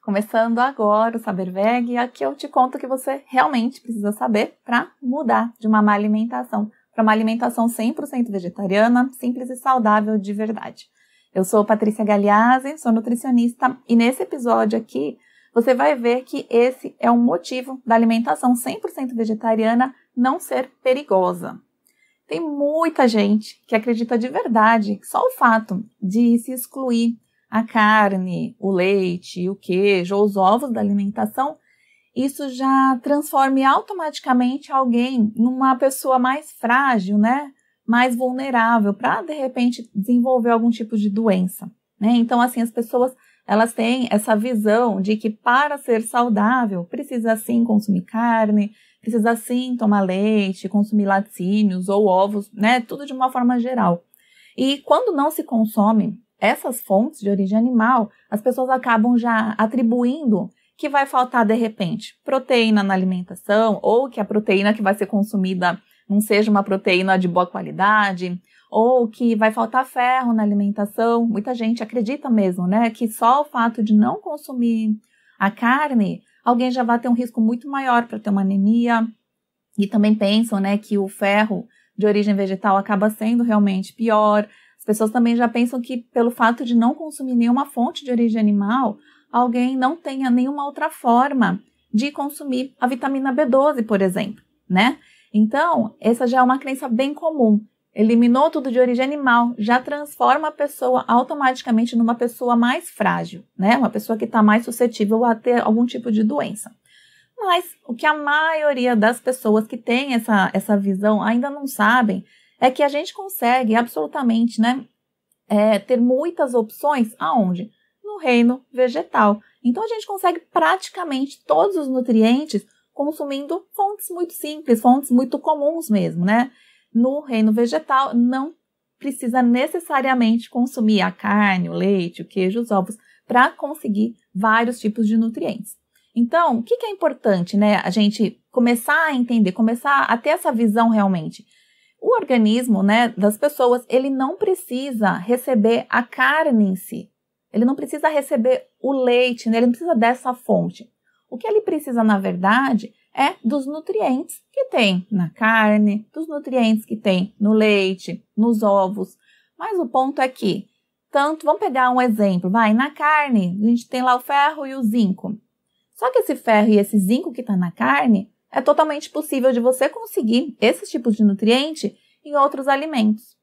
Começando agora o Saber Veg, e aqui eu te conto o que você realmente precisa saber para mudar de uma má alimentação para uma alimentação 100% vegetariana, simples e saudável de verdade. Eu sou Patrícia Galeazzi, sou nutricionista e nesse episódio aqui você vai ver que esse é um motivo da alimentação 100% vegetariana não ser perigosa. Tem muita gente que acredita de verdade que só o fato de se excluir a carne, o leite, o queijo ou os ovos da alimentação, isso já transforma automaticamente alguém numa pessoa mais frágil, né? Mais vulnerável para, de repente, desenvolver algum tipo de doença, né? Então, assim, as pessoas, elas têm essa visão de que para ser saudável, precisa sim consumir carne, precisa sim tomar leite, consumir laticínios ou ovos, né? Tudo de uma forma geral. E quando não se consome essas fontes de origem animal, as pessoas acabam já atribuindo que vai faltar, de repente, proteína na alimentação, ou que a proteína que vai ser consumida não seja uma proteína de boa qualidade, ou que vai faltar ferro na alimentação. Muita gente acredita mesmo, né, que só o fato de não consumir a carne, alguém já vai ter um risco muito maior para ter uma anemia. E também pensam, né, que o ferro de origem vegetal acaba sendo realmente pior. As pessoas também já pensam que pelo fato de não consumir nenhuma fonte de origem animal, alguém não tenha nenhuma outra forma de consumir a vitamina B12, por exemplo, né? Então, essa já é uma crença bem comum. Eliminou tudo de origem animal, já transforma a pessoa automaticamente numa pessoa mais frágil, né? Uma pessoa que está mais suscetível a ter algum tipo de doença. Mas o que a maioria das pessoas que têm essa visão ainda não sabem é que a gente consegue absolutamente, né, ter muitas opções aonde? No reino vegetal. Então a gente consegue praticamente todos os nutrientes consumindo fontes muito simples, fontes muito comuns mesmo, né? No reino vegetal não precisa necessariamente consumir a carne, o leite, o queijo, os ovos para conseguir vários tipos de nutrientes. Então, o que é importante, né? A gente começar a entender, começar a ter essa visão realmente. O organismo, né, das pessoas, ele não precisa receber a carne em si. Ele não precisa receber o leite, né? Ele não precisa dessa fonte. O que ele precisa, na verdade, é dos nutrientes que tem na carne, dos nutrientes que tem no leite, nos ovos. Mas o ponto é que, vamos pegar um exemplo, na carne, a gente tem lá o ferro e o zinco. Só que esse ferro e esse zinco que está na carne, é totalmente possível de você conseguir esses tipos de nutriente em outros alimentos.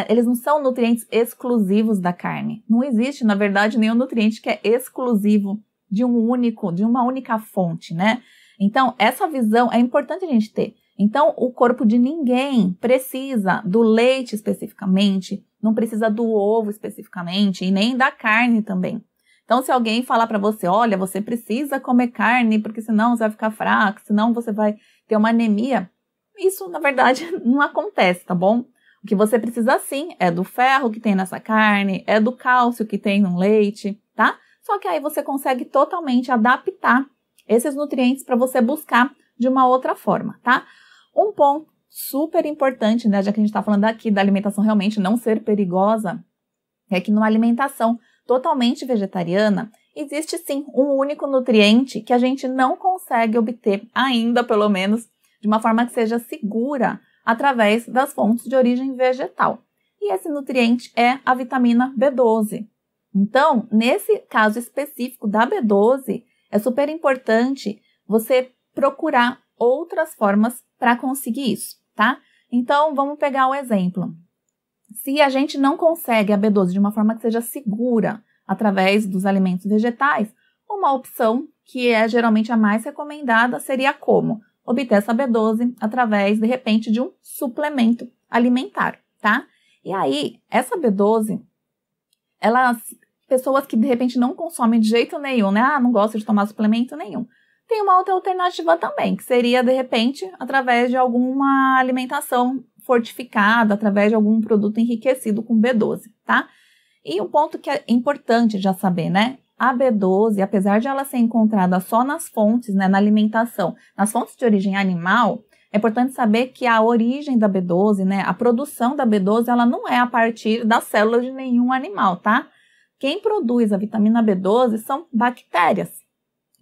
Eles não são nutrientes exclusivos da carne. Não existe, na verdade, nenhum nutriente que é exclusivo de uma única fonte, né? Então, essa visão é importante a gente ter. Então, o corpo de ninguém precisa do leite especificamente, não precisa do ovo especificamente e nem da carne também. Então, se alguém falar para você, olha, você precisa comer carne porque senão você vai ficar fraco, senão você vai ter uma anemia, isso, na verdade, não acontece, tá bom? O que você precisa sim é do ferro que tem nessa carne, é do cálcio que tem no leite, tá? Só que aí você consegue totalmente adaptar esses nutrientes para você buscar de uma outra forma, tá? Um ponto super importante, né, já que a gente está falando aqui da alimentação realmente não ser perigosa, é que numa alimentação totalmente vegetariana, existe sim um único nutriente que a gente não consegue obter ainda, pelo menos, de uma forma que seja segura através das fontes de origem vegetal. E esse nutriente é a vitamina B12. Então, nesse caso específico da B12, é super importante você procurar outras formas para conseguir isso, tá? Então, vamos pegar um exemplo. Se a gente não consegue a B12 de uma forma que seja segura através dos alimentos vegetais, uma opção que é geralmente a mais recomendada seria como? Obter essa B12 através, de repente, de um suplemento alimentar, tá? E aí, essa B12, pessoas que de repente não consomem de jeito nenhum, né? Não gostam de tomar suplemento nenhum. Tem uma outra alternativa também, que seria, de repente, através de alguma alimentação fortificada, através de algum produto enriquecido com B12, tá? E um ponto que é importante já saber, né? A B12, apesar de ela ser encontrada só nas fontes, né, na alimentação, nas fontes de origem animal, é importante saber que a origem da B12, né, a produção da B12, ela não é a partir das células de nenhum animal, tá? quem produz a vitamina B12 são bactérias.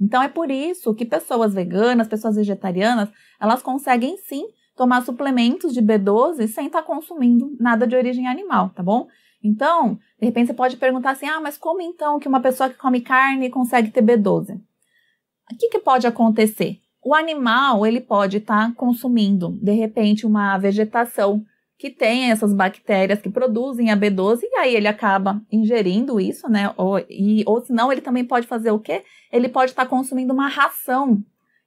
Então é por isso que pessoas veganas, pessoas vegetarianas, elas conseguem sim tomar suplementos de B12 sem estar consumindo nada de origem animal, tá bom? Então, de repente você pode perguntar assim, mas como então que uma pessoa que come carne consegue ter B12? O que pode acontecer? O animal, ele pode estar consumindo, de repente, uma vegetação que tem essas bactérias que produzem a B12 e aí ele acaba ingerindo isso, né? Ou senão ele também pode fazer o quê? Ele pode estar consumindo uma ração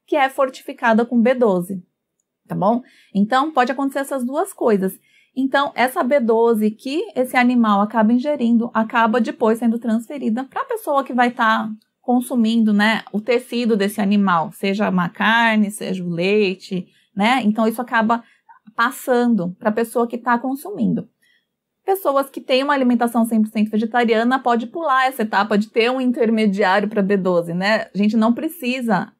que é fortificada com B12, tá bom? Então, pode acontecer essas duas coisas. Então, essa B12 que esse animal acaba ingerindo, acaba depois sendo transferida para a pessoa que vai estar consumindo, né, o tecido desse animal, seja uma carne, seja o leite, né? Então, isso acaba passando para a pessoa que está consumindo. Pessoas que têm uma alimentação 100% vegetariana pode pular essa etapa de ter um intermediário para B12, né? A gente não precisa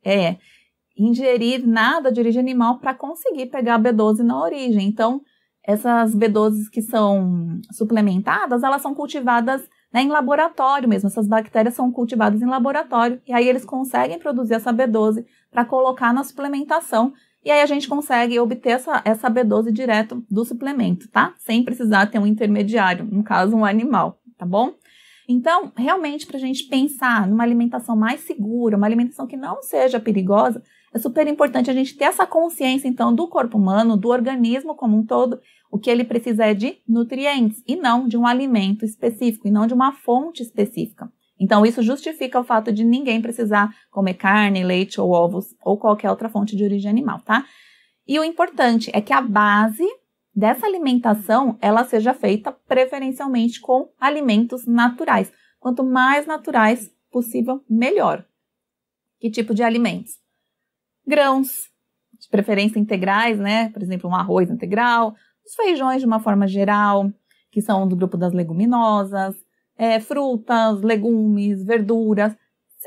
ingerir nada de origem animal para conseguir pegar a B12 na origem. Então, essas B12 que são suplementadas, elas são cultivadas, né, em laboratório mesmo. Essas bactérias são cultivadas em laboratório e aí eles conseguem produzir essa B12 para colocar na suplementação. E aí a gente consegue obter essa B12 direto do suplemento, tá? Sem precisar ter um intermediário, no caso um animal, tá bom? Então, realmente, para a gente pensar numa alimentação mais segura, uma alimentação que não seja perigosa, é super importante a gente ter essa consciência, então, do corpo humano, do organismo como um todo. O que ele precisa é de nutrientes e não de um alimento específico, e não de uma fonte específica. Então, isso justifica o fato de ninguém precisar comer carne, leite ou ovos ou qualquer outra fonte de origem animal, tá? E o importante é que a base dessa alimentação, ela seja feita preferencialmente com alimentos naturais. Quanto mais naturais possível, melhor. Que tipo de alimentos? Grãos, de preferência integrais, né? Por exemplo, um arroz integral, os feijões de uma forma geral, que são do grupo das leguminosas, frutas, legumes, verduras,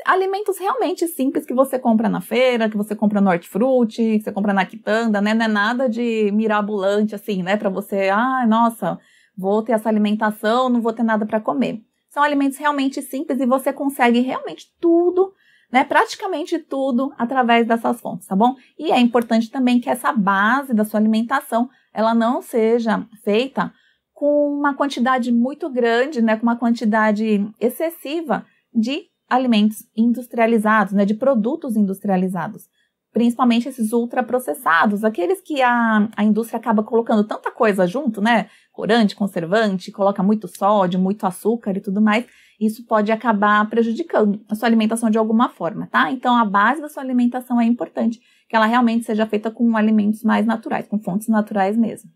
alimentos realmente simples que você compra na feira, que você compra no hortifruti, que você compra na quitanda, né? Não é nada de mirabolante assim, né? Para você, nossa, vou ter essa alimentação, não vou ter nada para comer. São alimentos realmente simples e você consegue realmente tudo, né? Praticamente tudo através dessas fontes, tá bom? E é importante também que essa base da sua alimentação, ela não seja feita com uma quantidade muito grande, né, com uma quantidade excessiva de alimentos industrializados, né, de produtos industrializados, principalmente esses ultraprocessados, aqueles que a indústria acaba colocando tanta coisa junto, né, corante, conservante, coloca muito sódio, muito açúcar e tudo mais, isso pode acabar prejudicando a sua alimentação de alguma forma, tá? Então, a base da sua alimentação é importante que ela realmente seja feita com alimentos mais naturais, com fontes naturais mesmo.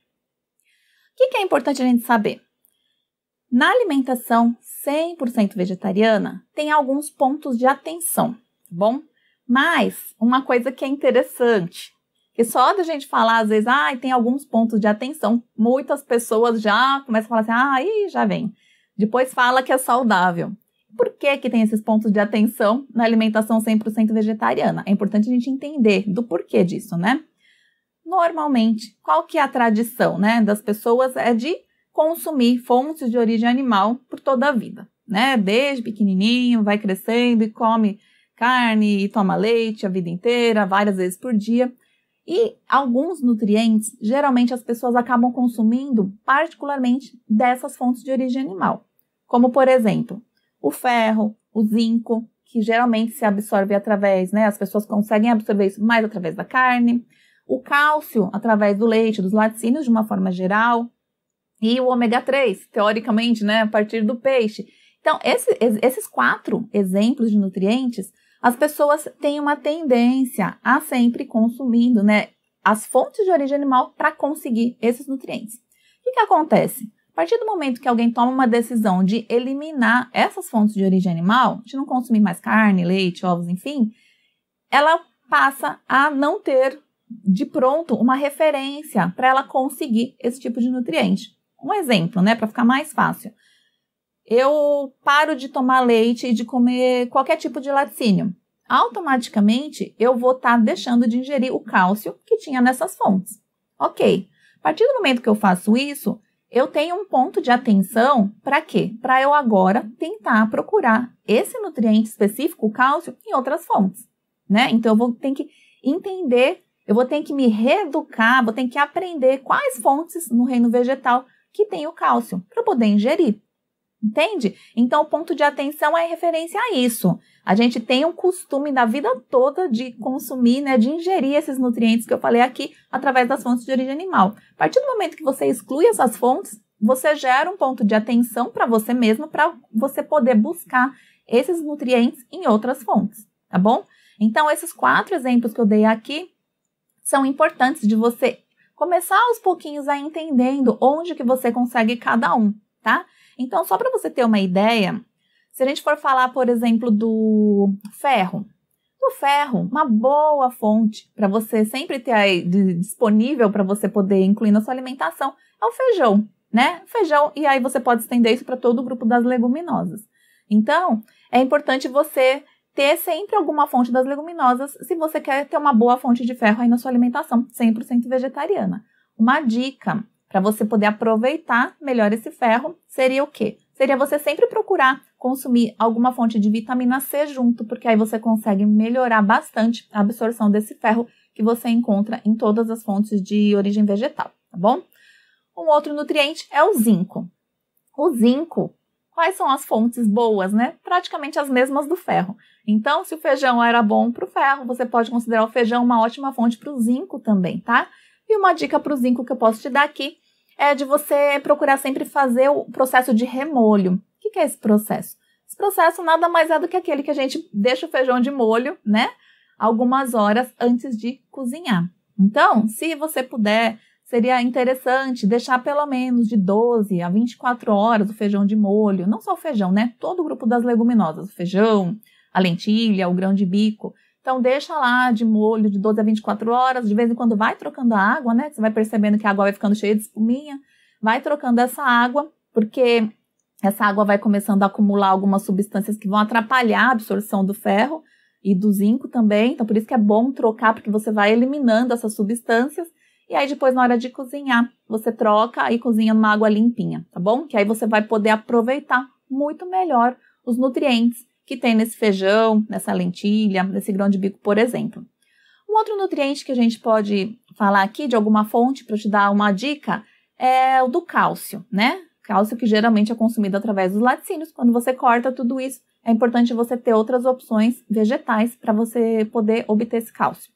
O que é importante a gente saber? Na alimentação 100% vegetariana, tem alguns pontos de atenção, tá bom? Mas, uma coisa que é interessante, que só da gente falar, às vezes, tem alguns pontos de atenção, muitas pessoas já começam a falar assim, já vem. Depois fala que é saudável. Por que tem esses pontos de atenção na alimentação 100% vegetariana? É importante a gente entender do porquê disso, né? Normalmente, qual que é a tradição, né, das pessoas é de consumir fontes de origem animal por toda a vida, né? Desde pequenininho, vai crescendo e come carne e toma leite a vida inteira, várias vezes por dia. E alguns nutrientes, geralmente as pessoas acabam consumindo particularmente dessas fontes de origem animal. Como, por exemplo, o ferro, o zinco, que geralmente se absorve através, né? As pessoas conseguem absorver isso mais através da carne. O cálcio, através do leite, dos laticínios de uma forma geral, e o ômega 3, teoricamente, né, a partir do peixe. Então, esses 4 exemplos de nutrientes, as pessoas têm uma tendência a sempre consumindo, né, as fontes de origem animal para conseguir esses nutrientes. O que acontece? A partir do momento que alguém toma uma decisão de eliminar essas fontes de origem animal, de não consumir mais carne, leite, ovos, enfim, ela passa a não ter de pronto uma referência para ela conseguir esse tipo de nutriente. Um exemplo, né, para ficar mais fácil. Eu paro de tomar leite e de comer qualquer tipo de laticínio. Automaticamente, eu vou estar deixando de ingerir o cálcio que tinha nessas fontes. Ok. A partir do momento que eu faço isso, eu tenho um ponto de atenção para quê? Para eu agora tentar procurar esse nutriente específico, o cálcio, em outras fontes, né? Então, eu vou ter que entender, eu vou ter que me reeducar, vou ter que aprender quais fontes no reino vegetal que tem o cálcio para poder ingerir. Entende? Então, o ponto de atenção é em referência a isso. A gente tem um costume da vida toda de consumir, né, de ingerir esses nutrientes que eu falei aqui através das fontes de origem animal. A partir do momento que você exclui essas fontes, você gera um ponto de atenção para você mesmo, para você poder buscar esses nutrientes em outras fontes, tá bom? Então, esses 4 exemplos que eu dei aqui são importantes de você começar aos pouquinhos a entendendo onde que você consegue cada um, tá? Então, só para você ter uma ideia, se a gente for falar, por exemplo, do ferro. O ferro, uma boa fonte para você sempre ter aí disponível para você poder incluir na sua alimentação é o feijão, né? Feijão, e aí você pode estender isso para todo o grupo das leguminosas. Então, é importante você ter sempre alguma fonte das leguminosas se você quer ter uma boa fonte de ferro aí na sua alimentação 100% vegetariana. Uma dica para você poder aproveitar melhor esse ferro seria o quê? Seria você sempre procurar consumir alguma fonte de vitamina C junto, porque aí você consegue melhorar bastante a absorção desse ferro que você encontra em todas as fontes de origem vegetal, tá bom? Um outro nutriente é o zinco. O zinco, quais são as fontes boas, né? Praticamente as mesmas do ferro. Então, se o feijão era bom para o ferro, você pode considerar o feijão uma ótima fonte para o zinco também, tá? E uma dica para o zinco que eu posso te dar aqui é de você procurar sempre fazer o processo de remolho. O que é esse processo? Esse processo nada mais é do que aquele que a gente deixa o feijão de molho, né? Algumas horas antes de cozinhar. Então, se você puder, seria interessante deixar pelo menos de 12 a 24 horas o feijão de molho. Não só o feijão, né? Todo o grupo das leguminosas. O feijão, a lentilha, o grão de bico. Então, deixa lá de molho de 12 a 24 horas, de vez em quando vai trocando a água, né? Você vai percebendo que a água vai ficando cheia de espuminha, vai trocando essa água, porque essa água vai começando a acumular algumas substâncias que vão atrapalhar a absorção do ferro e do zinco também. Então, por isso que é bom trocar, porque você vai eliminando essas substâncias. E aí, depois, na hora de cozinhar, você troca e cozinha numa água limpinha, tá bom? Que aí você vai poder aproveitar muito melhor os nutrientes que tem nesse feijão, nessa lentilha, nesse grão de bico, por exemplo. Um outro nutriente que a gente pode falar aqui de alguma fonte para te dar uma dica é o do cálcio, né? Cálcio que geralmente é consumido através dos laticínios. Quando você corta tudo isso, é importante você ter outras opções vegetais para você poder obter esse cálcio.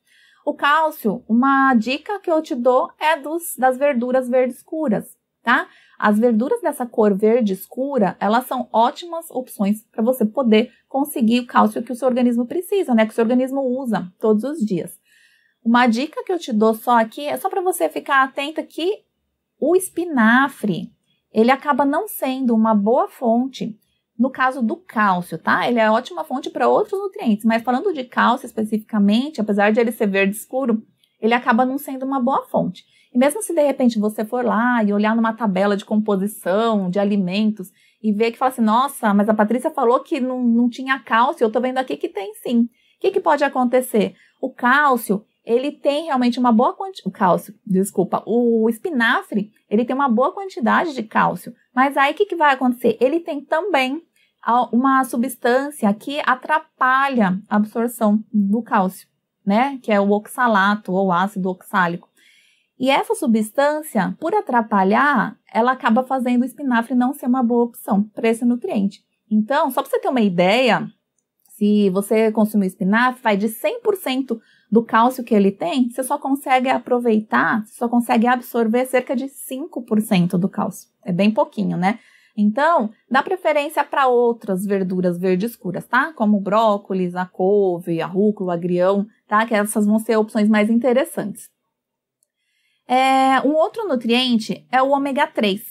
O cálcio, uma dica que eu te dou é das verduras verdes escuras, tá? As verduras dessa cor verde escura, elas são ótimas opções para você poder conseguir o cálcio que o seu organismo precisa, né? Que o seu organismo usa todos os dias. Uma dica que eu te dou só aqui é só para você ficar atenta que o espinafre, ele acaba não sendo uma boa fonte no caso do cálcio, tá? Ele é ótima fonte para outros nutrientes, mas falando de cálcio especificamente, apesar de ele ser verde escuro, ele acaba não sendo uma boa fonte. E mesmo se de repente você for lá e olhar numa tabela de composição de alimentos e ver que fala assim, nossa, mas a Patrícia falou que não tinha cálcio, eu tô vendo aqui que tem sim. O que pode acontecer? O cálcio, ele tem realmente uma boa quantidade, o espinafre, ele tem uma boa quantidade de cálcio, mas aí o que vai acontecer? Ele tem também uma substância que atrapalha a absorção do cálcio, né? Que é o oxalato ou ácido oxálico. E essa substância, por atrapalhar, ela acaba fazendo o espinafre não ser uma boa opção para esse nutriente. Então, só para você ter uma ideia, se você consumir espinafre, vai de 100% do cálcio que ele tem, você só consegue aproveitar, só consegue absorver cerca de 5% do cálcio. É bem pouquinho, né? Então, dá preferência para outras verduras verdes escuras, tá? Como o brócolis, a couve, a rúcula, o agrião, tá? Que essas vão ser opções mais interessantes. Um outro nutriente é o ômega 3.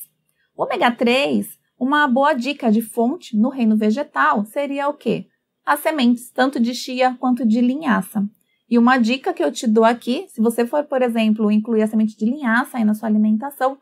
O ômega 3, uma boa dica de fonte no reino vegetal seria o quê? As sementes, tanto de chia quanto de linhaça. E uma dica que eu te dou aqui, se você for, por exemplo, incluir a semente de linhaça aí na sua alimentação,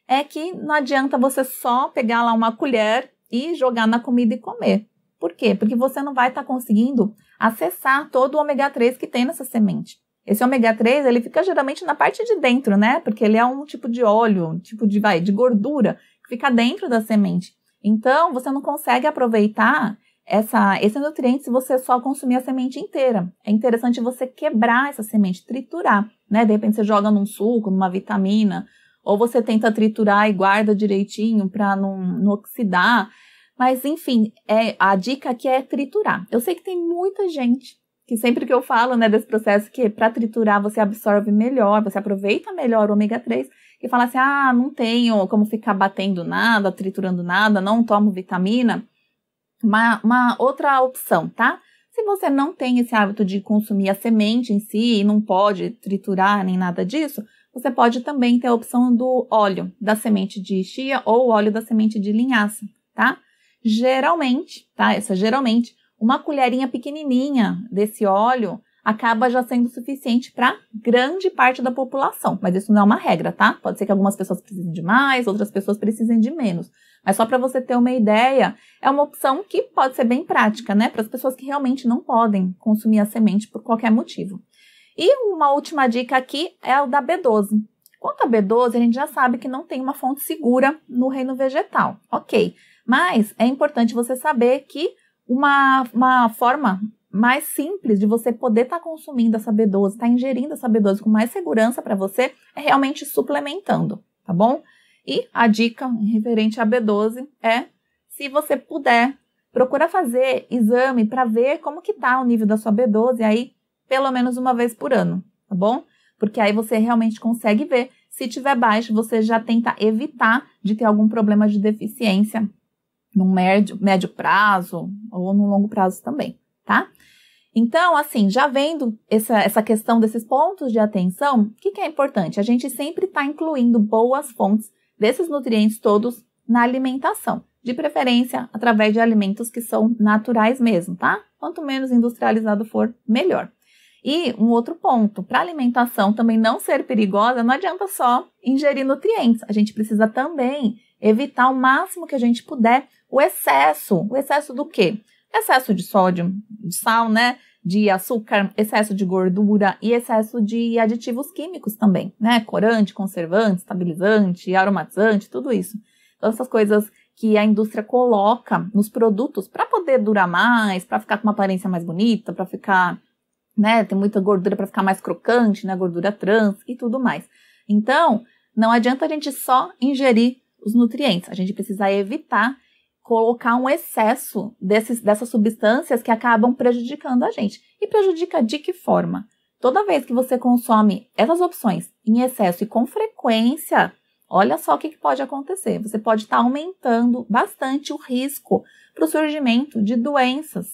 é que não adianta você só pegar lá uma colher e jogar na comida e comer. Por quê? Porque você não vai estar conseguindo acessar todo o ômega 3 que tem nessa semente. Esse ômega 3, ele fica geralmente na parte de dentro, né? Porque ele é um tipo de óleo, um tipo de gordura que fica dentro da semente. Então, você não consegue aproveitar esse nutriente se você só consumir a semente inteira. É interessante você quebrar essa semente, triturar, né? De repente você joga num suco, numa vitamina, ou você tenta triturar e guarda direitinho para não oxidar. Mas, enfim, a dica aqui é triturar. Eu sei que tem muita gente que sempre que eu falo, né, desse processo que para triturar você absorve melhor, você aproveita melhor o ômega 3, que fala assim, não tenho como ficar batendo nada, triturando nada, não tomo vitamina. Uma outra opção, tá? Se você não tem esse hábito de consumir a semente em si e não pode triturar nem nada disso, você pode também ter a opção do óleo da semente de chia ou óleo da semente de linhaça, tá? Geralmente, uma colherinha pequenininha desse óleo acaba já sendo suficiente para grande parte da população, mas isso não é uma regra, tá? Pode ser que algumas pessoas precisem de mais, outras pessoas precisem de menos, mas só para você ter uma ideia, é uma opção que pode ser bem prática, né? Para as pessoas que realmente não podem consumir a semente por qualquer motivo. E uma última dica aqui é o da B12. Quanto a B12, a gente já sabe que não tem uma fonte segura no reino vegetal, ok? Mas é importante você saber que uma forma mais simples de você poder estar consumindo essa B12, estar ingerindo essa B12 com mais segurança para você, é realmente suplementando, tá bom? E a dica referente à B12 é, se você puder, procura fazer exame para ver como que tá o nível da sua B12 aí, pelo menos uma vez por ano, tá bom? Porque aí você realmente consegue ver. Se tiver baixo, você já tenta evitar de ter algum problema de deficiência no médio prazo ou no longo prazo também, tá? Então, assim, já vendo essa questão desses pontos de atenção, o que é importante? A gente sempre está incluindo boas fontes desses nutrientes todos na alimentação, de preferência através de alimentos que são naturais mesmo, tá? Quanto menos industrializado for, melhor. E um outro ponto, para a alimentação também não ser perigosa, não adianta só ingerir nutrientes, a gente precisa também evitar o máximo que a gente puder o excesso. O excesso do quê? Excesso de sódio, de sal, né? De açúcar, excesso de gordura e excesso de aditivos químicos também, né? Corante, conservante, estabilizante, aromatizante, tudo isso. Então, essas coisas que a indústria coloca nos produtos para poder durar mais, para ficar com uma aparência mais bonita, para ficar, né? Tem muita gordura para ficar mais crocante, né? Gordura trans e tudo mais. Então, não adianta a gente só ingerir os nutrientes, a gente precisa evitar colocar um excesso dessas substâncias que acabam prejudicando a gente. E prejudica de que forma? Toda vez que você consome essas opções em excesso e com frequência, olha só o que pode acontecer. Você pode estar aumentando bastante o risco para o surgimento de doenças.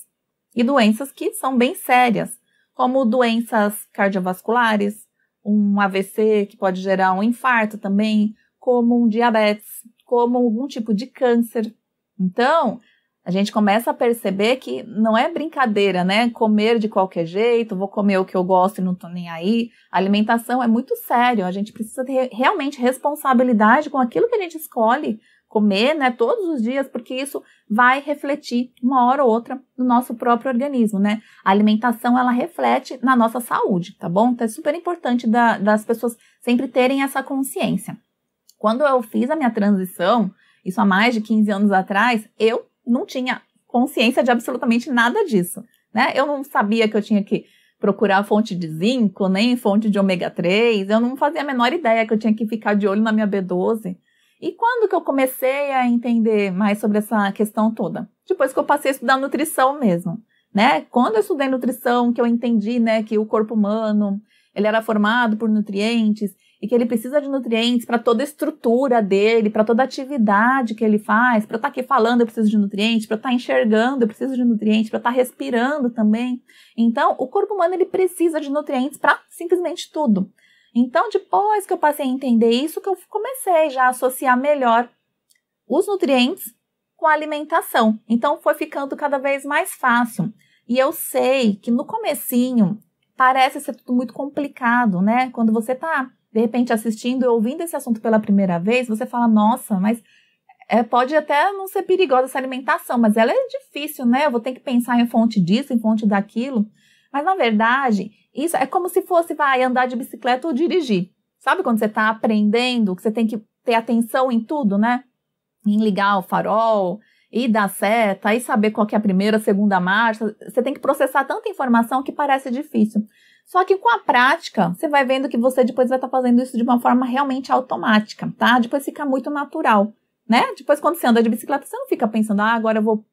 E doenças que são bem sérias, como doenças cardiovasculares, um AVC que pode gerar um infarto também, como um diabetes, como algum tipo de câncer. Então, a gente começa a perceber que não é brincadeira, né? Comer de qualquer jeito, vou comer o que eu gosto e não tô nem aí. A alimentação é muito sério, a gente precisa ter realmente responsabilidade com aquilo que a gente escolhe comer, né? Todos os dias, porque isso vai refletir uma hora ou outra no nosso próprio organismo, né? A alimentação, ela reflete na nossa saúde, tá bom? Então, é super importante das pessoas sempre terem essa consciência. Quando eu fiz a minha transição, isso há mais de 15 anos atrás, eu não tinha consciência de absolutamente nada disso, né? Eu não sabia que eu tinha que procurar fonte de zinco, nem fonte de ômega 3, eu não fazia a menor ideia que eu tinha que ficar de olho na minha B12. E quando que eu comecei a entender mais sobre essa questão toda? Depois que eu passei a estudar nutrição mesmo, né? Quando eu estudei nutrição, que eu entendi, né, que o corpo humano, ele era formado por nutrientes, e que ele precisa de nutrientes para toda a estrutura dele, para toda a atividade que ele faz, para eu estar aqui falando eu preciso de nutrientes, para eu estar enxergando eu preciso de nutrientes, para eu estar respirando também. Então, o corpo humano ele precisa de nutrientes para simplesmente tudo. Então, depois que eu passei a entender isso, que eu comecei já a associar melhor os nutrientes com a alimentação. Então, foi ficando cada vez mais fácil. E eu sei que no comecinho parece ser tudo muito complicado, né? Quando você está de repente assistindo e ouvindo esse assunto pela primeira vez, você fala, nossa, mas pode até não ser perigosa essa alimentação, mas ela é difícil, né? Eu vou ter que pensar em fonte disso, em fonte daquilo. Mas, na verdade, isso é como se fosse, andar de bicicleta ou dirigir. Sabe quando você está aprendendo, que você tem que ter atenção em tudo, né? Em ligar o farol, e dar seta, e saber qual que é a primeira, a segunda marcha. Você tem que processar tanta informação que parece difícil. Só que com a prática, você vai vendo que você depois vai estar fazendo isso de uma forma realmente automática, tá? Depois fica muito natural, né? Depois quando você anda de bicicleta, você não fica pensando, agora eu vou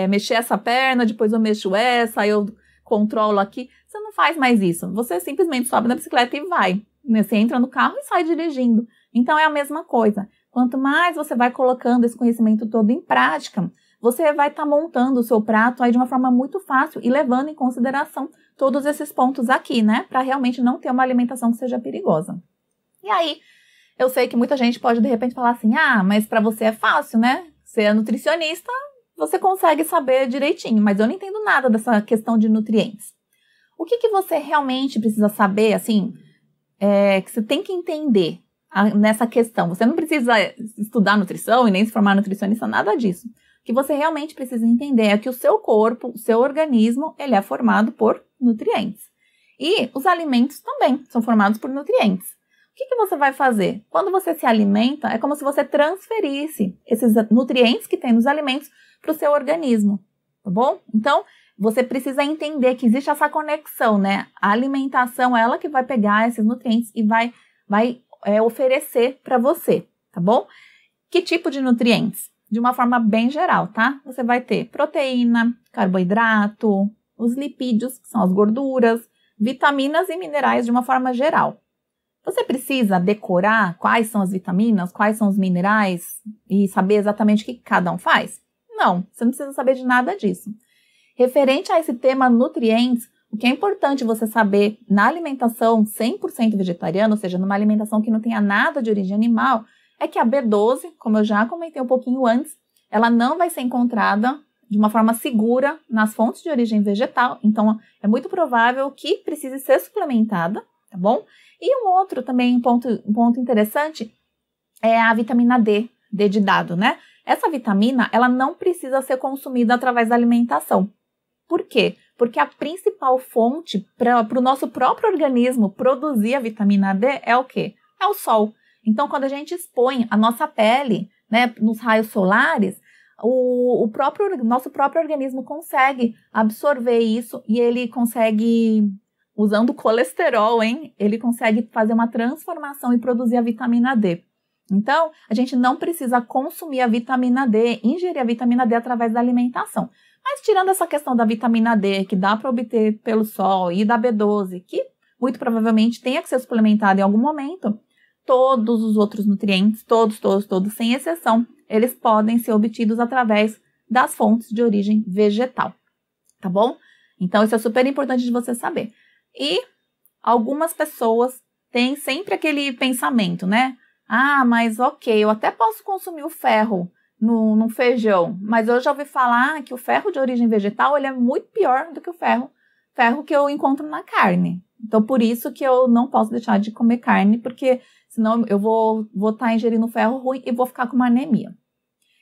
mexer essa perna, depois eu mexo essa, aí eu controlo aqui. Você não faz mais isso. Você simplesmente sobe na bicicleta e vai. Você entra no carro e sai dirigindo. Então é a mesma coisa. Quanto mais você vai colocando esse conhecimento todo em prática, você vai estar montando o seu prato aí de uma forma muito fácil e levando em consideração todos esses pontos aqui, né? Para realmente não ter uma alimentação que seja perigosa. E aí, eu sei que muita gente pode de repente falar assim, mas para você é fácil, né? Você é nutricionista, você consegue saber direitinho, mas eu não entendo nada dessa questão de nutrientes. O que você realmente precisa saber, assim, que você tem que entender nessa questão? Você não precisa estudar nutrição e nem se formar nutricionista, nada disso. O que você realmente precisa entender é que o seu corpo, o seu organismo, ele é formado por nutrientes. E os alimentos também são formados por nutrientes. O que você vai fazer? Quando você se alimenta, é como se você transferisse esses nutrientes que tem nos alimentos para o seu organismo, tá bom? Então, você precisa entender que existe essa conexão, né? A alimentação é ela que vai pegar esses nutrientes e vai oferecer para você, tá bom? Que tipo de nutrientes? De uma forma bem geral, tá? Você vai ter proteína, carboidrato, os lipídios, que são as gorduras, vitaminas e minerais de uma forma geral. Você precisa decorar quais são as vitaminas, quais são os minerais e saber exatamente o que cada um faz? Não, você não precisa saber de nada disso. Referente a esse tema nutrientes, o que é importante você saber na alimentação 100% vegetariana, ou seja, numa alimentação que não tenha nada de origem animal, é que a B12, como eu já comentei um pouquinho antes, ela não vai ser encontrada de uma forma segura nas fontes de origem vegetal, então é muito provável que precise ser suplementada, tá bom? E um outro também, um ponto interessante, é a vitamina D de dado, né? Essa vitamina, ela não precisa ser consumida através da alimentação. Por quê? Porque a principal fonte para o nosso próprio organismo produzir a vitamina D é o quê? É o sol. Então, quando a gente expõe a nossa pele, né, nos raios solares, nosso próprio organismo consegue absorver isso e ele consegue, usando colesterol, ele consegue fazer uma transformação e produzir a vitamina D. Então, a gente não precisa consumir a vitamina D, ingerir a vitamina D através da alimentação. Mas tirando essa questão da vitamina D, que dá para obter pelo sol, e da B12, que muito provavelmente tenha que ser suplementada em algum momento, todos os outros nutrientes, todos, sem exceção, eles podem ser obtidos através das fontes de origem vegetal, tá bom? Então, isso é super importante de você saber. E algumas pessoas têm sempre aquele pensamento, né? Mas ok, eu até posso consumir o ferro no feijão, mas eu já ouvi falar que o ferro de origem vegetal ele é muito pior do que o ferro que eu encontro na carne. Então, por isso que eu não posso deixar de comer carne, porque senão eu vou estar ingerindo ferro ruim e vou ficar com uma anemia. O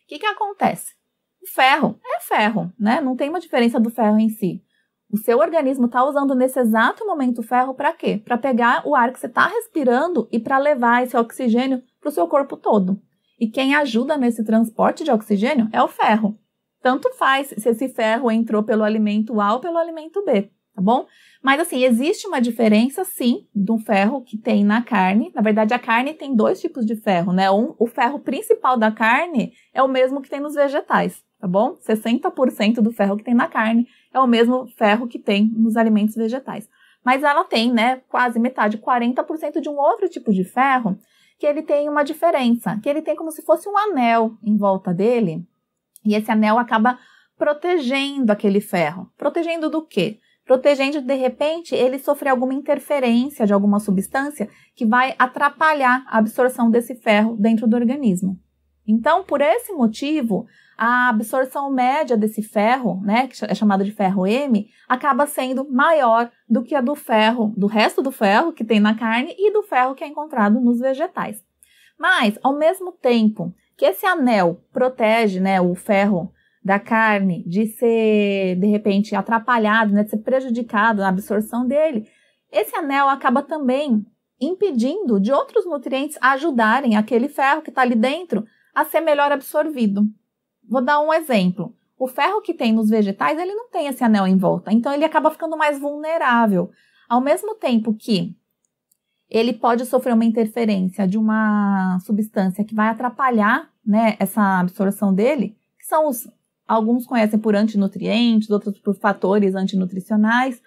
que acontece? O ferro é ferro, né? Não tem uma diferença do ferro em si. O seu organismo está usando nesse exato momento o ferro para quê? Para pegar o ar que você está respirando e para levar esse oxigênio para o seu corpo todo. E quem ajuda nesse transporte de oxigênio é o ferro. Tanto faz se esse ferro entrou pelo alimento A ou pelo alimento B, tá bom? Mas assim, existe uma diferença sim do ferro que tem na carne. Na verdade, a carne tem dois tipos de ferro, né? O ferro principal da carne é o mesmo que tem nos vegetais, tá bom? 60% do ferro que tem na carne é o mesmo ferro que tem nos alimentos vegetais. Mas ela tem, né, quase metade, 40% de um outro tipo de ferro, que ele tem uma diferença, que ele tem como se fosse um anel em volta dele, e esse anel acaba protegendo aquele ferro. Protegendo do quê? Protegendo, de repente, ele sofrer alguma interferência de alguma substância que vai atrapalhar a absorção desse ferro dentro do organismo. Então, por esse motivo, a absorção média desse ferro, né, que é chamado de ferro M, acaba sendo maior do que a do ferro, do resto do ferro que tem na carne e do ferro que é encontrado nos vegetais. Mas, ao mesmo tempo que esse anel protege, né, o ferro da carne de ser, de repente, atrapalhado, né, de ser prejudicado na absorção dele, esse anel acaba também impedindo de outros nutrientes ajudarem aquele ferro que está ali dentro a ser melhor absorvido. Vou dar um exemplo. O ferro que tem nos vegetais, ele não tem esse anel em volta, então ele acaba ficando mais vulnerável. Ao mesmo tempo que ele pode sofrer uma interferência de uma substância que vai atrapalhar, né, essa absorção dele, que são alguns conhecem por antinutrientes, outros por fatores antinutricionais.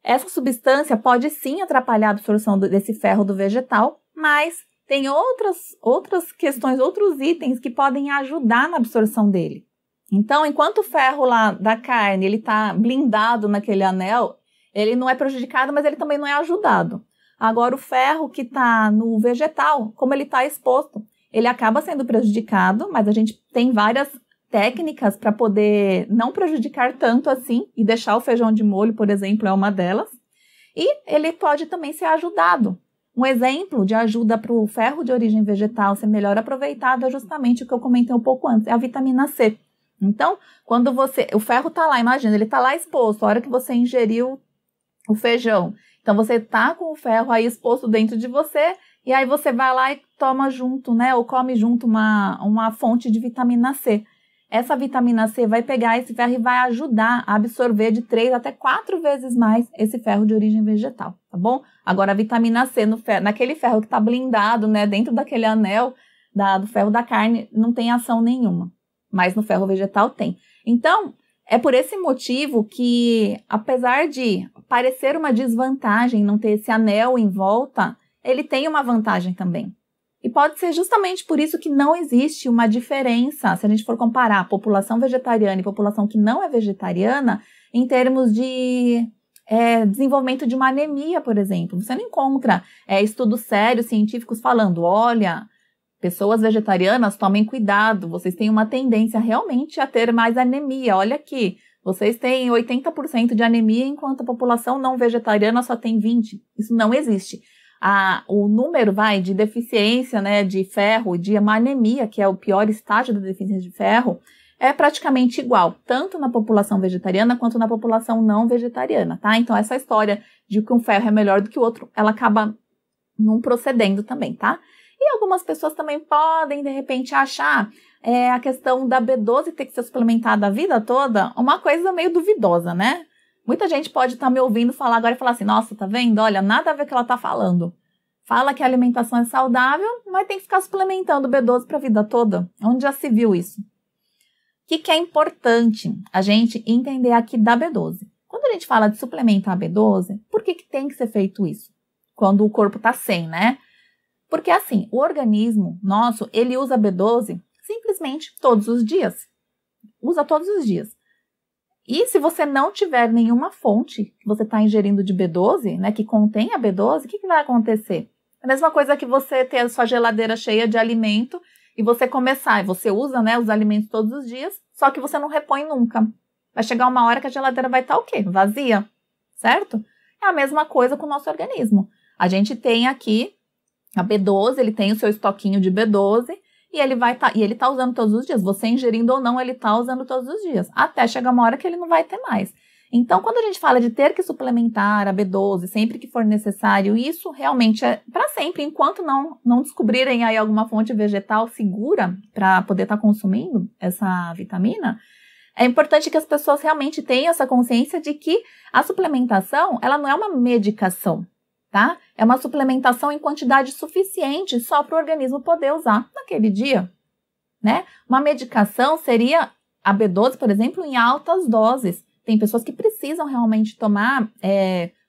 Essa substância pode sim atrapalhar a absorção desse ferro do vegetal, mas tem outras questões, outros itens que podem ajudar na absorção dele. Então, enquanto o ferro lá da carne, ele está blindado naquele anel, ele não é prejudicado, mas ele também não é ajudado. Agora, o ferro que está no vegetal, como ele está exposto, ele acaba sendo prejudicado, mas a gente tem várias técnicas para poder não prejudicar tanto assim e deixar o feijão de molho, por exemplo, é uma delas. E ele pode também ser ajudado. Um exemplo de ajuda para o ferro de origem vegetal ser melhor aproveitado é justamente o que eu comentei um pouco antes, é a vitamina C. Então, quando o ferro está lá, imagina, ele está lá exposto, a hora que você ingeriu o feijão. Então, você está com o ferro aí exposto dentro de você, e aí você vai lá e toma junto, né, ou come junto uma fonte de vitamina C. Essa vitamina C vai pegar esse ferro e vai ajudar a absorver de 3 até 4 vezes mais esse ferro de origem vegetal, tá bom? Agora, a vitamina C naquele ferro que está blindado, né, dentro daquele anel do ferro da carne, não tem ação nenhuma, mas no ferro vegetal tem. Então, é por esse motivo que, apesar de parecer uma desvantagem não ter esse anel em volta, ele tem uma vantagem também. E pode ser justamente por isso que não existe uma diferença, se a gente for comparar a população vegetariana e população que não é vegetariana, em termos de desenvolvimento de uma anemia, por exemplo. Você não encontra estudos sérios, científicos falando, olha, pessoas vegetarianas, tomem cuidado, vocês têm uma tendência realmente a ter mais anemia. Olha aqui, vocês têm 80% de anemia, enquanto a população não vegetariana só tem 20%. Isso não existe. O número de deficiência, né, de ferro, de uma anemia, que é o pior estágio da deficiência de ferro, é praticamente igual, tanto na população vegetariana quanto na população não vegetariana, tá? Então, essa história de que um ferro é melhor do que o outro, ela acaba não procedendo também, tá? E algumas pessoas também podem, de repente, achar a questão da B12 ter que ser suplementada a vida toda uma coisa meio duvidosa, né? Muita gente pode estar me ouvindo falar agora e falar assim, nossa, tá vendo? Olha, nada a ver com o que ela tá falando. Fala que a alimentação é saudável, mas tem que ficar suplementando B12 para a vida toda. Onde já se viu isso? O que é importante a gente entender aqui da B12? Quando a gente fala de suplementar a B12, por que tem que ser feito isso? Quando o corpo tá sem, né? Porque assim, o organismo nosso, ele usa B12 simplesmente todos os dias. Usa todos os dias. E se você não tiver nenhuma fonte que você está ingerindo de B12, né, que contém a B12, o que vai acontecer? A mesma coisa que você ter a sua geladeira cheia de alimento e você começar, e você usa, né, os alimentos todos os dias, só que você não repõe nunca. Vai chegar uma hora que a geladeira vai estar o quê? Vazia, certo? É a mesma coisa com o nosso organismo. A gente tem aqui a B12, ele tem o seu estoquinho de B12, e ele tá usando todos os dias. Você ingerindo ou não, ele tá usando todos os dias. Até chegar uma hora que ele não vai ter mais. Então, quando a gente fala de ter que suplementar a B12 sempre que for necessário, isso realmente é para sempre. Enquanto não descobrirem aí alguma fonte vegetal segura para poder estar consumindo essa vitamina, é importante que as pessoas realmente tenham essa consciência de que a suplementação, ela não é uma medicação. Tá? É uma suplementação em quantidade suficiente só para o organismo poder usar naquele dia, né? Uma medicação seria a B12, por exemplo, em altas doses. Tem pessoas que precisam realmente tomar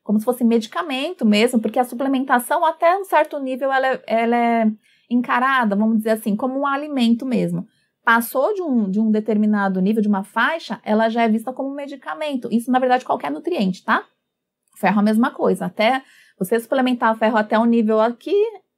como se fosse medicamento mesmo, porque a suplementação até um certo nível ela é encarada, vamos dizer assim, como um alimento mesmo. Passou de um determinado nível, de uma faixa, ela já é vista como um medicamento. Isso, na verdade, qualquer nutriente, tá? Ferro é a mesma coisa, até você suplementar ferro até um nível aqui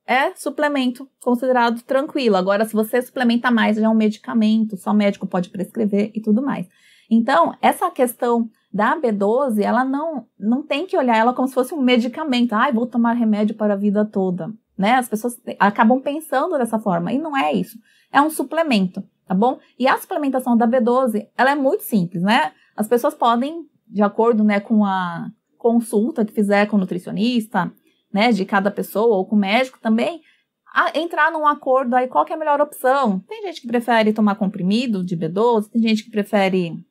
é suplemento considerado tranquilo. Agora, se você suplementa mais, já é um medicamento, só médico pode prescrever e tudo mais. Então, essa questão da B12, ela não tem que olhar ela como se fosse um medicamento. Vou tomar remédio para a vida toda, né? As pessoas acabam pensando dessa forma, e não é isso. É um suplemento, tá bom? E a suplementação da B12, ela é muito simples, né? As pessoas podem, de acordo, né, com a consulta que fizer com o nutricionista, né, de cada pessoa, ou com o médico também, entrar num acordo aí, qual que é a melhor opção. Tem gente que prefere tomar comprimido de B12, tem gente que prefere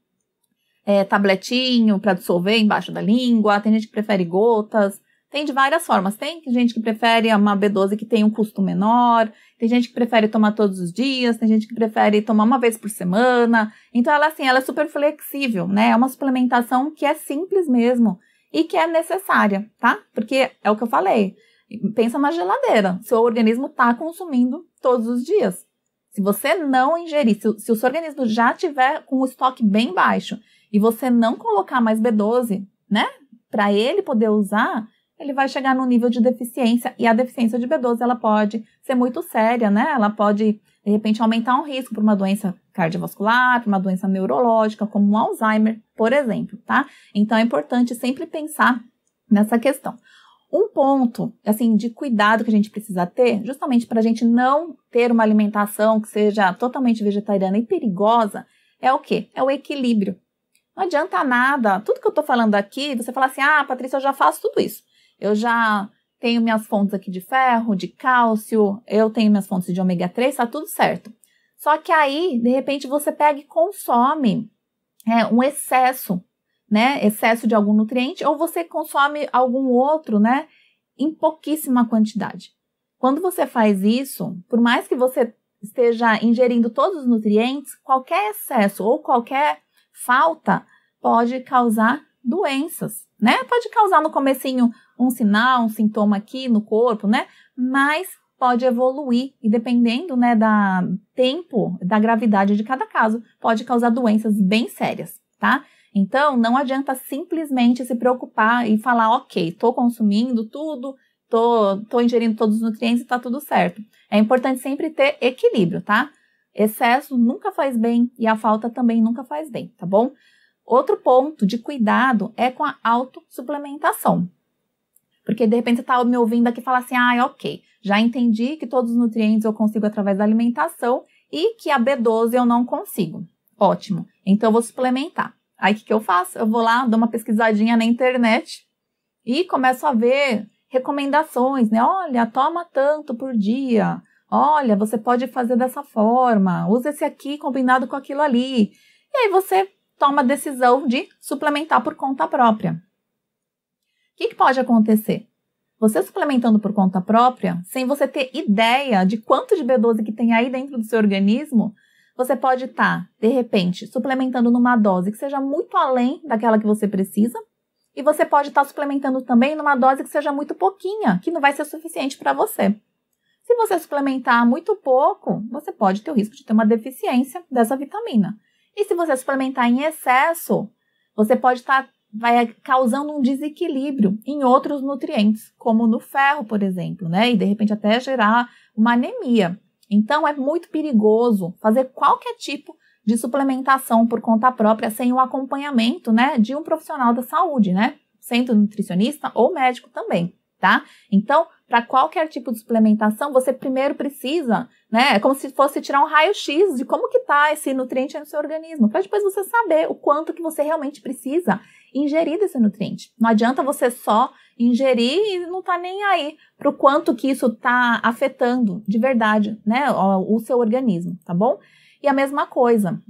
tabletinho para dissolver embaixo da língua, tem gente que prefere gotas, tem de várias formas. Tem gente que prefere uma B12 que tem um custo menor, tem gente que prefere tomar todos os dias, tem gente que prefere tomar uma vez por semana. Então, ela é super flexível, né? É uma suplementação que é simples mesmo e que é necessária, tá? Porque é o que eu falei. Pensa na geladeira. Seu organismo está consumindo todos os dias. Se você não ingerir, se o seu organismo já tiver com o estoque bem baixo e você não colocar mais B12, né? Para ele poder usar, ele vai chegar no nível de deficiência, e a deficiência de B12, ela pode ser muito séria, né? Ela pode, de repente, aumentar um risco para uma doença cardiovascular, para uma doença neurológica, como um Alzheimer, por exemplo, tá? Então, é importante sempre pensar nessa questão. Um ponto, assim, de cuidado que a gente precisa ter, justamente para a gente não ter uma alimentação que seja totalmente vegetariana e perigosa, é o quê? É o equilíbrio. Não adianta nada, tudo que eu tô falando aqui, você fala assim, Patrícia, eu já faço tudo isso. Eu já tenho minhas fontes aqui de ferro, de cálcio, eu tenho minhas fontes de ômega 3, tá tudo certo. Só que aí, de repente, você pega e consome um excesso, né? Excesso de algum nutriente, ou você consome algum outro, né? Em pouquíssima quantidade. Quando você faz isso, por mais que você esteja ingerindo todos os nutrientes, qualquer excesso ou qualquer falta pode causar doenças, né? Pode causar no comecinho um sinal, um sintoma aqui no corpo, né? Mas pode evoluir e dependendo, né, da tempo, da gravidade de cada caso, pode causar doenças bem sérias, tá? Então, não adianta simplesmente se preocupar e falar, ok, tô consumindo tudo, tô ingerindo todos os nutrientes e tá tudo certo. É importante sempre ter equilíbrio, tá? Excesso nunca faz bem e a falta também nunca faz bem, tá bom? Outro ponto de cuidado é com a autossuplementação. Porque de repente você está me ouvindo aqui e fala assim, ok, já entendi que todos os nutrientes eu consigo através da alimentação e que a B12 eu não consigo. Ótimo, então eu vou suplementar. Aí o que eu faço? Eu vou lá, dou uma pesquisadinha na internet e começo a ver recomendações, né? Olha, toma tanto por dia. Olha, você pode fazer dessa forma. Usa esse aqui combinado com aquilo ali. E aí você toma a decisão de suplementar por conta própria. O que pode acontecer? Você suplementando por conta própria, sem você ter ideia de quanto de B12 que tem aí dentro do seu organismo, você pode estar, de repente, suplementando numa dose que seja muito além daquela que você precisa, e você pode estar suplementando também numa dose que seja muito pouquinha, que não vai ser suficiente para você. Se você suplementar muito pouco, você pode ter o risco de ter uma deficiência dessa vitamina. E se você suplementar em excesso, você pode estar causando um desequilíbrio em outros nutrientes, como no ferro, por exemplo, né? E de repente até gerar uma anemia. Então é muito perigoso fazer qualquer tipo de suplementação por conta própria sem o acompanhamento, né, de um profissional da saúde, né? Sendo nutricionista ou médico também, tá? Então, para qualquer tipo de suplementação, você primeiro precisa, né? É como se fosse tirar um raio-x de como que tá esse nutriente no seu organismo, para depois você saber o quanto que você realmente precisa ingerir desse nutriente. Não adianta você só ingerir e não tá nem aí para o quanto que isso tá afetando de verdade, né? O seu organismo, tá bom? E a mesma coisa,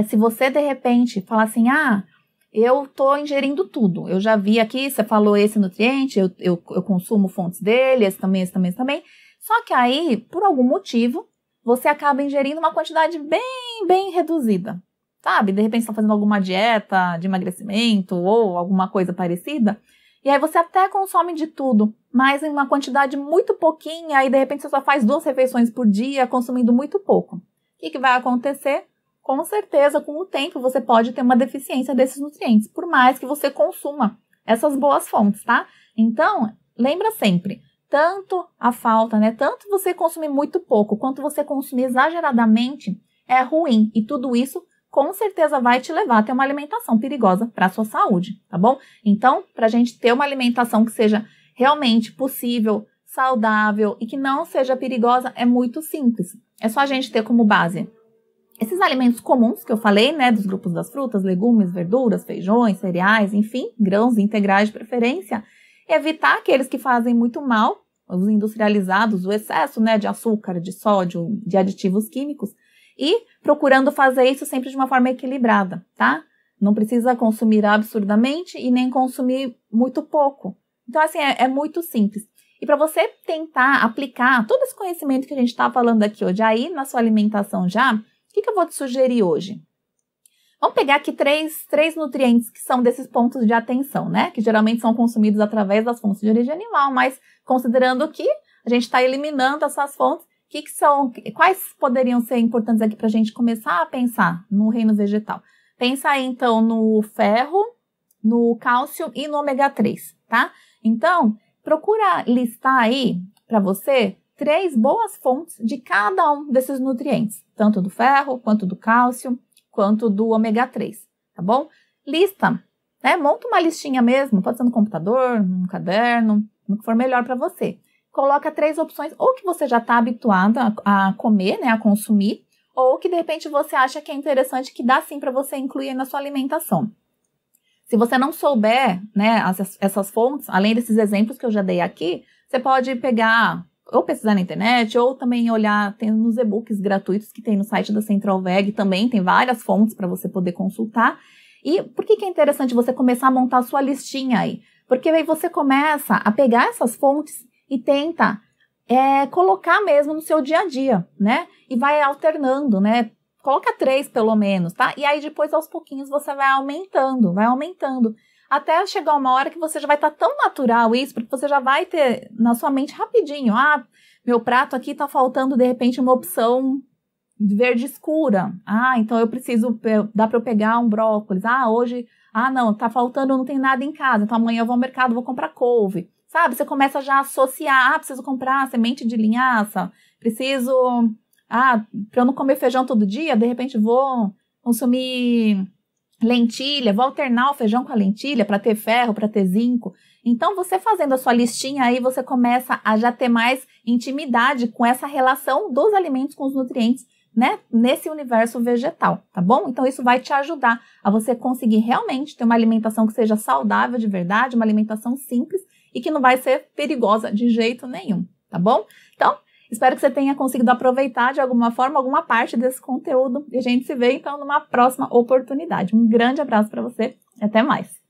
se você de repente falar assim, eu tô ingerindo tudo, eu já vi aqui, você falou esse nutriente, eu consumo fontes dele, esse também. Só que aí, por algum motivo, você acaba ingerindo uma quantidade bem reduzida, sabe? De repente você está fazendo alguma dieta de emagrecimento ou alguma coisa parecida, e aí você até consome de tudo, mas em uma quantidade muito pouquinha, aí de repente você só faz 2 refeições por dia, consumindo muito pouco. O que vai acontecer? Com certeza, com o tempo, você pode ter uma deficiência desses nutrientes, por mais que você consuma essas boas fontes, tá? Então, lembra sempre, tanto a falta, né? Tanto você consumir muito pouco, quanto você consumir exageradamente, é ruim. E tudo isso, com certeza, vai te levar a ter uma alimentação perigosa para a sua saúde, tá bom? Então, para a gente ter uma alimentação que seja realmente possível, saudável e que não seja perigosa, é muito simples. É só a gente ter como base Esses alimentos comuns que eu falei, né, dos grupos das frutas, legumes, verduras, feijões, cereais, enfim, grãos integrais de preferência, evitar aqueles que fazem muito mal, os industrializados, o excesso, né, de açúcar, de sódio, de aditivos químicos, e procurando fazer isso sempre de uma forma equilibrada, tá? Não precisa consumir absurdamente e nem consumir muito pouco. Então, assim, é muito simples. E para você tentar aplicar todo esse conhecimento que a gente está falando aqui hoje aí na sua alimentação já, o que eu vou te sugerir hoje? Vamos pegar aqui três nutrientes que são desses pontos de atenção, né? Que geralmente são consumidos através das fontes de origem animal, mas considerando que a gente está eliminando essas fontes, quais poderiam ser importantes aqui para a gente começar a pensar no reino vegetal? Pensa aí, então, no ferro, no cálcio e no ômega 3, tá? Então, procura listar aí para você 3 boas fontes de cada um desses nutrientes, tanto do ferro, quanto do cálcio, quanto do ômega 3, tá bom? Lista, né? Monta uma listinha mesmo, pode ser no computador, num caderno, no que for melhor para você. Coloca 3 opções, ou que você já está habituado a comer, né, a consumir, ou que de repente você acha que é interessante, que dá sim para você incluir aí na sua alimentação. Se você não souber, né, essas fontes, além desses exemplos que eu já dei aqui, você pode pegar, ou pesquisar na internet, ou também olhar, tem nos e-books gratuitos que tem no site da Central Veg, também tem várias fontes para você poder consultar. E por que é interessante você começar a montar a sua listinha aí? Porque aí você começa a pegar essas fontes e tenta colocar mesmo no seu dia a dia, né? E vai alternando, né? Coloca 3 pelo menos, tá? E aí depois aos pouquinhos você vai aumentando, até chegar uma hora que você já vai estar tão natural isso, porque você já vai ter na sua mente rapidinho, meu prato aqui tá faltando de repente uma opção verde escura, então eu preciso, dá para eu pegar um brócolis, hoje, não, tá faltando, não tem nada em casa, então amanhã eu vou ao mercado, vou comprar couve, sabe? Você começa já a associar, preciso comprar semente de linhaça, preciso, para eu não comer feijão todo dia, de repente vou consumir lentilha, vou alternar o feijão com a lentilha para ter ferro, para ter zinco. Então, você fazendo a sua listinha aí, você começa a já ter mais intimidade com essa relação dos alimentos com os nutrientes, né, nesse universo vegetal, tá bom? Então, isso vai te ajudar a você conseguir realmente ter uma alimentação que seja saudável de verdade, uma alimentação simples e que não vai ser perigosa de jeito nenhum, tá bom? Então, espero que você tenha conseguido aproveitar de alguma forma, alguma parte desse conteúdo e a gente se vê então numa próxima oportunidade. Um grande abraço para você e até mais!